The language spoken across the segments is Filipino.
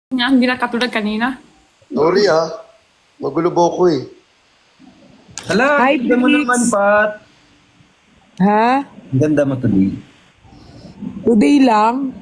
niya, hindi na katulad kanina. Sorry magulo ko eh. Hala, Hi, ganda mo Bricks. naman, Pat. Ha? Ang ganda mo today. Today lang?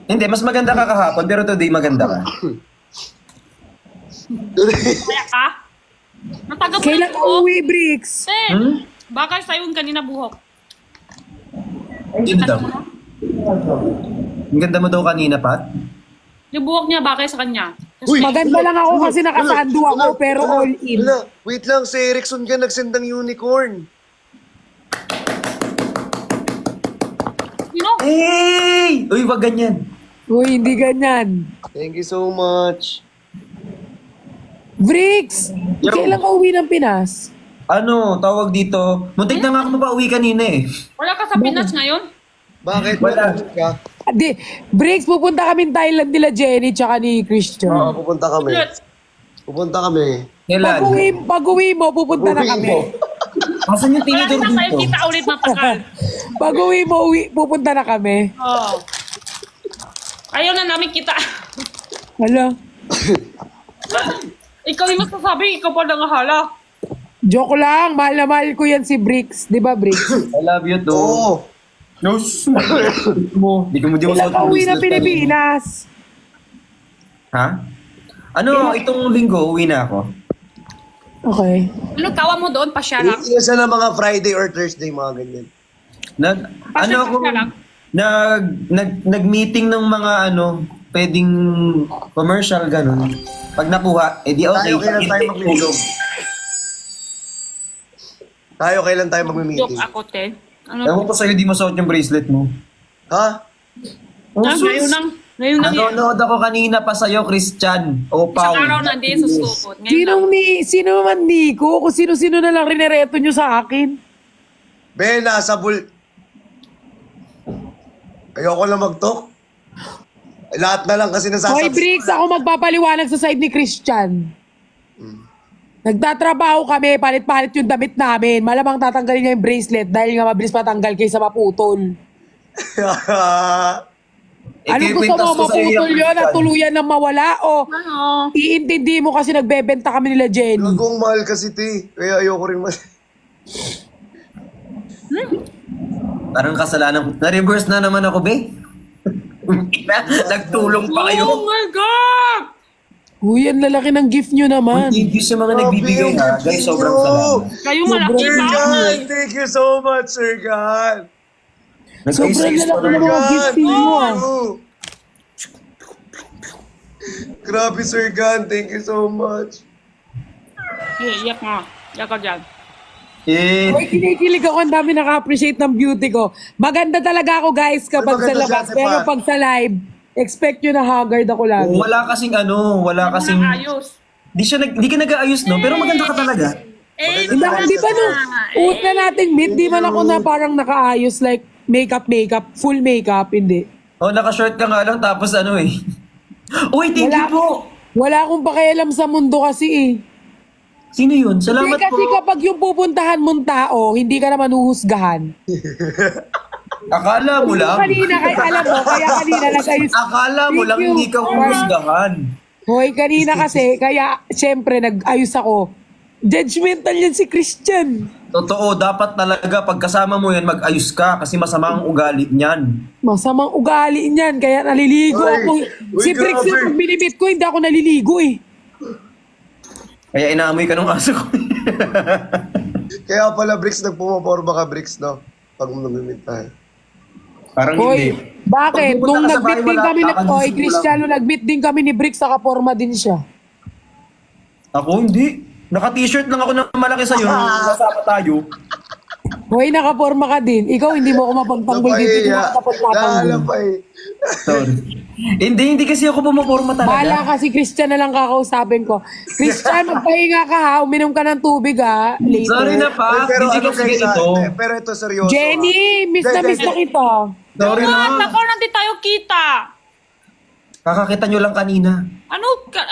Hindi, mas maganda ka kahapon, pero today maganda ka. Kaya ka? Matagal mo Kailan na ka buhok. uwi, Bricks? Baka sa'yo yung kanina buhok. Ang ganda mo. Ang ganda mo daw kanina, Pat. Yung buhok niya, bakit sa kanya? Uy, Maganda lang ako kasi nakasando ako, pero all in. Wait lang, si Erickson ka nagsend ng unicorn. Sino? Hey! Uy, wag ganyan. Uy, hindi ganyan. Thank you so much. Bricks, Yo. kailan ka uwi ng Pinas? Ano, tawag dito. Muntik na nga ako mapauwi kanina eh. Wala ka sa Pinas ngayon? Bakit? Wala. Ka? Di, Bricks, pupunta kami Thailand nila Jenny tsaka ni Christian. Oo, pupunta kami. Ulit. Pupunta kami. Kailan? Pag-uwi mo, pupunta na kami. Asan yung Wala tinidor na tayo dito? kita ulit matagal. Pag-uwi mo, pupunta na kami. Oo. Ayaw na namin kita. Hala, Ikaw yung masasabi, ikaw pa nangahala. joke lang. Mahal na mahal ko yan si Bricks. Di ba, Bricks? I love you too. Oo. No, mo. Di mo Kailan ka uwi ng business Pilipinas? Ha? Ano, itong linggo, uwi na ako. Okay. Ano tawa mo doon? Pasya lang? Isa na mga Friday or Thursday, mga ganyan. Ano ako, Pasya lang? nag-meeting ng mga pwedeng commercial, ganun. Pag nakuha, edi okay. Tayo kailan tayo mag-meeting? Kailan tayo Joke mag-meeting? ako, te. Ano? Ewan ko sa'yo, di mo suot yung bracelet mo. Ha? Ngayon nang yan. Nanonood ako kanina pa sa'yo, Christian. O, Isang Pao. araw na hindi susukot. Ngayon lang. Sino man Nico? Kung sino-sino na lang rinereto nyo sa akin. Ben, nasa Ayoko lang mag-talk. Lahat na lang kasi Hoy, nasasabs. Bricks, ako magpapaliwanag sa side ni Christian. Nagtatrabaho kami, palit-palit yung damit namin. Malamang tatanggalin niya yung bracelet dahil nga mabilis matanggal kaysa maputol. Anong gusto mo, maputol yun at tuluyan na mawala? O Ano? iintindi mo kasi nagbebenta kami nila Jenny. Gagong mahal kasi, te. Kaya ayoko rin Parang kasalanan ko. Na-reverse na naman ako, be. Nagtulong pa kayo. Oh my God! Uy, ang lalaki ng gift nyo naman. Thank you sa mga nagbibigay ha. Guys, sobrang salamat. Kayo malaki Sir ba? Gan, thank you so much, Sir Gan. Sobrang Nag-ayos-ayos pa lalaki ng naman. mga gift nyo. Grabe, Sir Gan. Thank you so much. Iyak nga. Iyak ka dyan. Eh, Uy, kinikilig ako. Ang dami naka-appreciate ng beauty ko. Maganda talaga ako, guys, kapag sa maganda labas. siya, Pero Sepa. pag sa live, expect nyo na haggard ako lagi. wala kasing... Ayos. Di ka nag-aayos, no? Pero maganda ka talaga. Eh, Hindi ako, di ba nung uut na nating meet, di man ako na parang nakaayos like makeup, full makeup, hindi. Oh, naka-short ka nga lang, tapos Uy, thank you po! Wala akong pakialam sa mundo kasi eh. Sino yun? Hindi Salamat kasi po. kapag yung pupuntahan mong tao, hindi ka naman uhusgahan. Akala mo lang. Kanina, alam mo, kaya kanina nag-ayos. Akala mo lang Thank you. hindi ka humusgahan. Hoy, kanina kasi, kaya syempre nag-ayos ako. Judgmental yan si Christian. Totoo, dapat talaga pag kasama mo yan, mag-ayos ka kasi masama ang ugali niyan. Masamang ugali niyan, kaya naliligo Uy, ako. uy, Si Brix grabe. yung pag binibit ko, hindi ako naliligo eh. Kaya inaamoy ka ng aso ko. Kaya pala, Bricks, nagpumaporma ka, Bricks, no? Pag mamimit tayo. Parang Hoy, hindi. bakit? Pag pupunta Nung ka sa nag-meet bahay, din wala kami, ka, oy, gusto mo Cristiano, nag-meet din kami ni Brix, nakaporma din siya. Ako hindi. Naka-t-shirt lang ako na malaki sa'yo. Kasama tayo. Hoy, nakaporma ka din. Ikaw, hindi mo ako mapagtanggol dito. Hindi mo ako mapagtatanggol. Lalapay. Sorry. hindi kasi ako pumaporma Bahala talaga. ka si Christian na lang kakausapin ko. Christian, magpahinga ka ha. Uminom ka ng tubig ha. Later. Sorry na pa. Pero Hindi ano kasi guys, ganito. pero ito seryoso. Jenny, miss na miss na kita. Sorry What? na. Ako nanti tayo kita. Kakakita nyo lang kanina. Ano?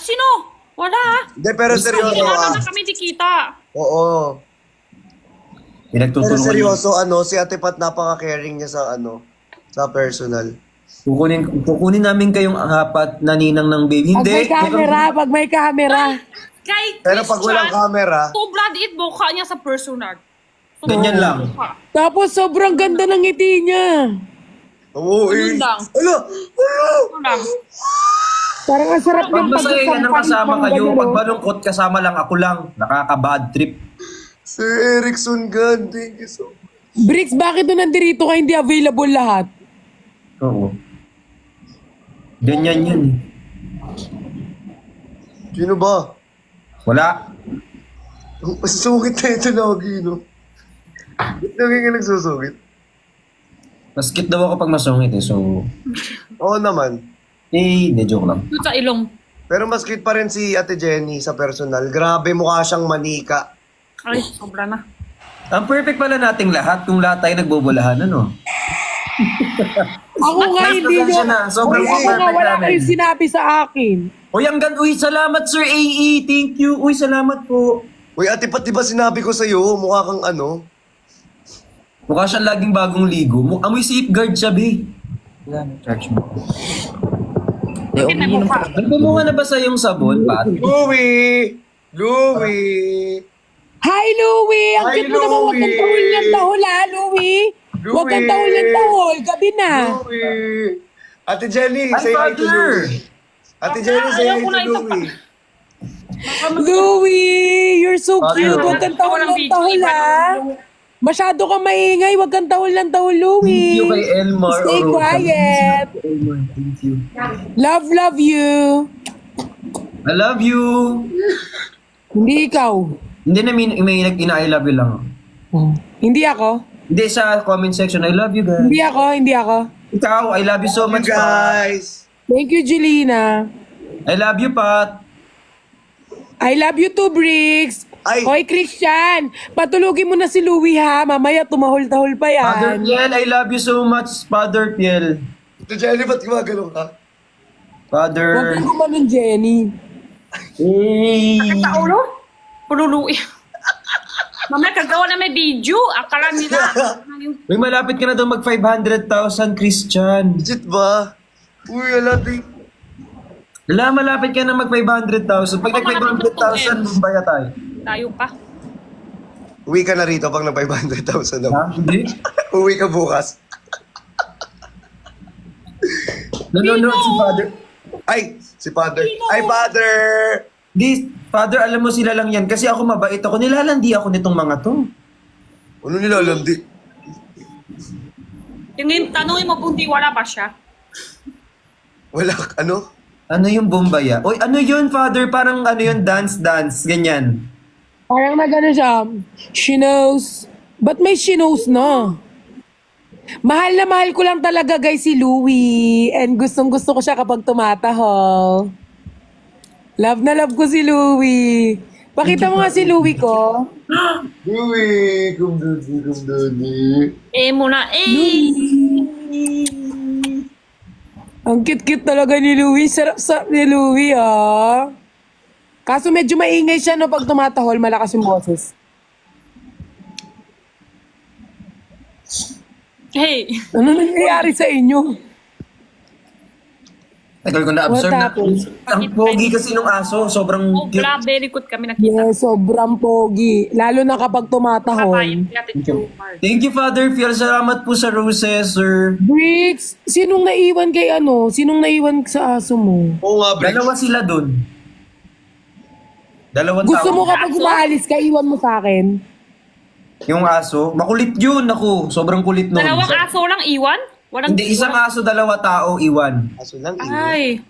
Sino? Wala. Hindi, pero seryoso Kailangan na kami di kita. Oo. Pero Pinagtutulungan seryoso, si Ate Pat napaka-caring niya sa sa personal. Kukunin namin kayong apat na ninang ng baby. Pag Hindi. may camera, pag may camera. Kay Pero pag walang camera, sobrang liit mukha niya sa personal. Ganyan lang. Tapos sobrang ganda ng ngiti niya. oo Ganun lang. Ala! Ala! Ano lang. Parang ang sarap Pag ng masaya ka nang kasama ng kayo, ganun, pag oh. malungkot kasama lang ako lang. Nakaka-bad trip. Sir Erickson Gun, thank you so much. Bricks, bakit doon nandirito ka hindi available lahat? Oo. Ganyan yun. Sino ba? Wala. Ang pasungit na ito lagi, no? Ba't lagi ka nagsusungit? Maskit daw ako pag masungit eh. So, Oo naman. hindi, joke lang. Doon sa ilong. Pero mas cute pa rin si Ate Jenny sa personal. Grabe, mukha siyang manika. Ay, sobra na. Ang perfect pala nating lahat kung lahat tayo nagbobolahan, ano? Ako nga hindi pasensya nyo. na. Sobrang Ako nga perfect wala namin. kayong sinabi sa akin. Uy, uy, salamat Sir AE. Thank you. Uy, salamat po. Uy, ate, pati ba sinabi ko sa'yo, mukha kang ano? Mukha siyang laging bagong ligo. Amoy safeguard siya, be. Wala, charge mo. Bakit may mukha? Nagbumunga na ba sa yung sabon, Pat? Louie! Louie! Hi, Louie! Ang Hi, cute mo naman. Huwag kang Louie! tahol ng tahol, ha, Louie? Huwag kang Louie! tahol ng tahol. Gabi na. Louie! Ate Jenny, Hi, say hi to Father! Louie. Ate Jenny, say hi Ayaw ko na to ito Louie. Louie, you're so Father. cute. Huwag kang tahol Walang ng video, tahol, iba ha? Masyado kang maingay. Huwag kang tahol ng tahol, Louie. Thank you kay Elmar. Stay Orosa. quiet. Elmar, thank you. Love you. I love you. Hindi ikaw. Hindi na may I love you lang. Hindi ako. Hindi sa comment section, I love you guys. Hindi ako. Hindi ako. Ikaw, I love you so You much, Pat. guys! Thank you, Jelina. I love you, Pat. I love you too, Briggs. Ay. Hoy, Christian, patulugin mo na si Louie, ha? Mamaya tumahol-tahol pa Father yan. Piel, I love you so much, Father Piel. Ate Jenny, ba't gumagalaw ka? Huwag Father. kang gumanon, Jenny. Hey. Sa ulo? Pululuin. Mamaya kagawa na may video. Akala nila. Uy, malapit ka na daw mag 500,000, Christian. Legit ba? Uy, alati. Wala, malapit ka na mag 500,000. Pag nag 500,000, bumbaya tayo. Tayo pa. Uwi ka na rito pag na 500,000 na. Ha? Hindi? Uwi ka bukas. Nanonood si Father. Ay, si Father. Ay, Father! Di, Father, alam mo sila lang yan. Kasi ako mabait ako. Nilalandi ako nitong mga to. Ano nilalandi? Tanungin mo kung di wala pa siya. Wala, ano? Ano yung bumbaya? Uy, ano yun, Father? Parang ano yun, dance, ganyan. Parang na gano'n siya. She knows. Ba't may she knows na? Mahal na mahal ko lang talaga, guys, si Louie. And gustong gusto ko siya kapag tumatahol. Love na love ko si Louie. Pakita mo nga si Louie ko. Uwi, kumduni. Muna. Ang cute-cute talaga ni Louie. Sarap-sarap ni Louie, ah. Kaso medyo maingay siya no pag tumatahol, malakas yung boses. Hey. Ano nangyayari sa inyo? Tagal ko na-observe What na. happened? Ang pogi kasi nung aso. Sobrang cute. Obra, very good kami nakita. Yes, sobrang pogi. Lalo na kapag tumatahol. Kapain. Kaya Jomar. Thank you, Father Fiel. Salamat po sa roses, sir. Briggs, sinong naiwan kay ano? Sinong naiwan sa aso mo? Oo nga, Briggs. Dalawa sila dun. Dalawang Gusto tao. mo kapag umaalis ka, iwan mo sa akin? Yung aso. Makulit yun. Ako, sobrang kulit nun. Dalawang aso lang iwan? Walang Hindi, isang aso, dalawa tao, iwan. Aso lang, iwan. Ay.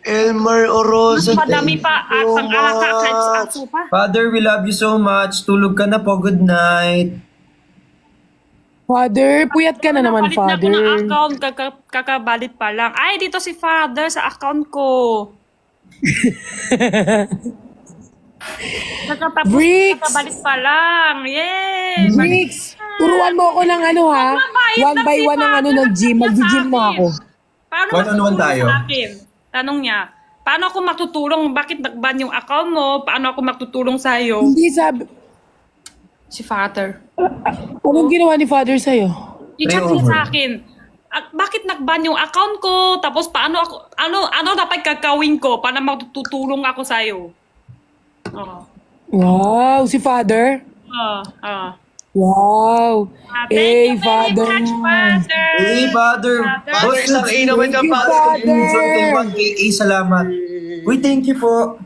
Elmar Mas Orosa. madami pa at ang alaka kahit sa aso pa. Father, we love you so much. Tulog ka na po. Good night. Father, puyat ka na naman, Nakapalit na ako ng Father. account. Kakabalit pa lang. Ay, dito si Father sa account ko. Nakatapos, Bricks! kakabalit pa lang. Yay! Briggs, turuan mo ako ng ano ha? Mabait One lang by si one ng ano Father. ng gym. Mag-gym na ako. Paano One on one matutulong tayo. sa akin? Tanong niya. Paano ako matutulong? Bakit nag-ban yung account mo? Paano ako matutulong sa'yo? Hindi sabi, Si Father. anong ginawa ni Father sa'yo? I-chat Pray niya over. sa akin. bakit nag-ban yung account ko? Tapos paano ako, ano dapat gagawin ko para magtutulong ako sa'yo? Oh. Wow, si Father. Wow. Thank you very Father. much, Father. Hey, Father. Father, isang A naman Thank dyan, you, Father. Father. Salamat. Uy, thank you po.